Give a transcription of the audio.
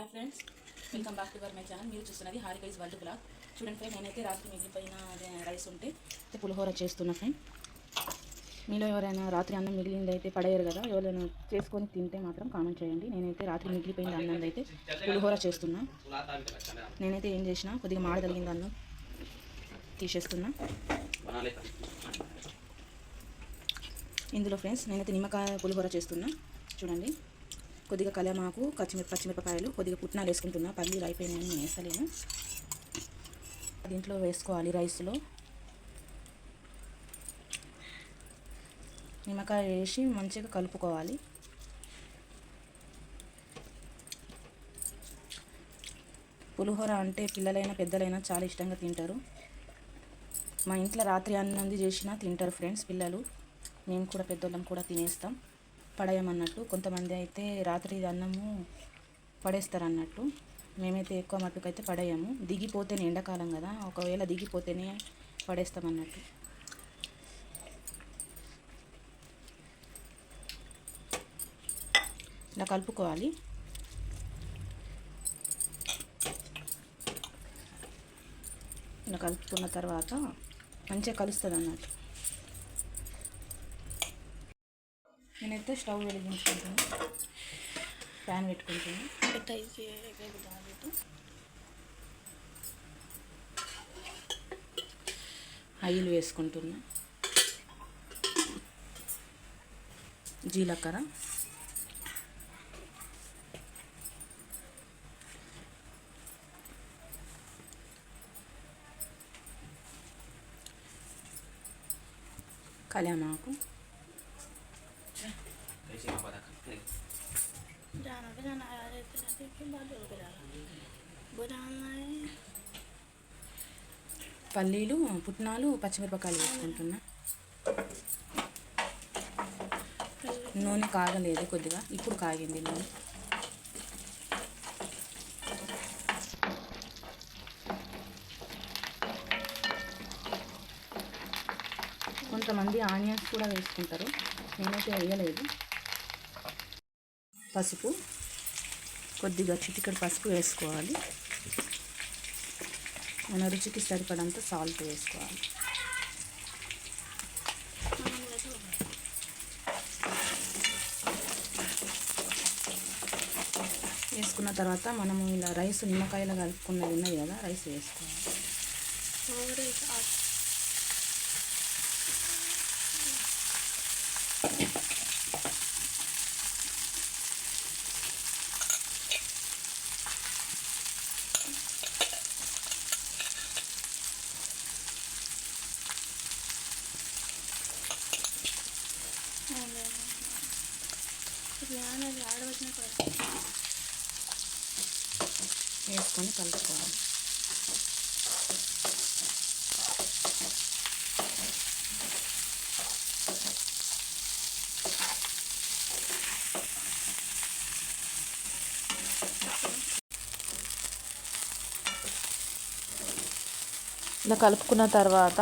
Hi friends, welcome back to my channel. మీరు చూస్తున్నది హారికైస్ world blog. చూడండి ఫ్రెండ్, నేనైతే రాత్రి మిగిలిపోయిన రైస్ ఉంటే పులిహోర చేస్తున్నా ఫ్రెండ్. మీలో ఎవరైనా రాత్రి అన్నం మిగిలింది అయితే పడేయరు కదా, ఎవరైనా చేసుకొని తింటే మాత్రం కామెంట్ చేయండి. నేనైతే రాత్రి మిగిలిపోయిన అన్నం అయితే పులిహోర చేస్తున్నా. నేనైతే ఏం చేసినా, కొద్దిగా మాడగలిగింది అన్నం తీసేస్తున్నా. ఇందులో ఫ్రెండ్స్ నేనైతే నిమ్మకాయ పులిహోర చేస్తున్నా. చూడండి, కొద్దిగా కళ్యామాకు, పచ్చిమిరపకాయలు, కొద్దిగా పుట్నాలు వేసుకుంటున్నా. పల్లీలు అయిపోయినాయని నేను వేస్తలేను. దీంట్లో వేసుకోవాలి. రైస్లో నిమ్మకాయ వేసి మంచిగా కలుపుకోవాలి. పులిహోర అంటే పిల్లలైనా పెద్దలైనా చాలా ఇష్టంగా తింటారు. మా ఇంట్లో రాత్రి అన్నం చేసినా తింటారు ఫ్రెండ్స్ పిల్లలు. మేము కూడా పెద్దోళ్ళం కూడా తినేస్తాం. పడేయమన్నట్టు కొంతమంది అయితే రాత్రి అన్నము పడేస్తారు అన్నట్టు. మేమైతే ఎక్కువ మట్టుకు అయితే పడేయము. దిగిపోతేనే, ఎండాకాలం కదా, ఒకవేళ దిగిపోతేనే పడేస్తాం అన్నట్టు. ఇలా కలుపుకోవాలి. ఇలా కలుపుకున్న తర్వాత మంచిగా కలుస్తుంది అన్నట్టు. నేనైతే స్టవ్ వెలిగించుకుంటాను, ప్యాన్ పెట్టుకుంటాను. ఆయిల్ వేసుకుంటున్నా. జీలకర్ర, కళ్యామాకు, పల్లీలు, పుట్నాలు, పచ్చిమిరపకాయలు వేసుకుంటున్నా. నూనె కాగలేదు, కొద్దిగా ఇప్పుడు కాగింది నూనె. కొంతమంది ఆనియన్స్ కూడా వేసుకుంటారు, నేనైతే వేయలేదు. పసుపు, కొద్దిగా చిటికెడు పసుపు వేసుకోవాలి. మన రుచికి సరిపడంత సాల్ట్ వేసుకోవాలి. వేసుకున్న తర్వాత మనము ఇలా రైస్ నిమ్మకాయలు కలుపుకున్నది ఉన్నది కదా, రైస్ వేసుకోవాలి. వేసుకొని కలుపుకోవాలి. ఇలా కలుపుకున్న తర్వాత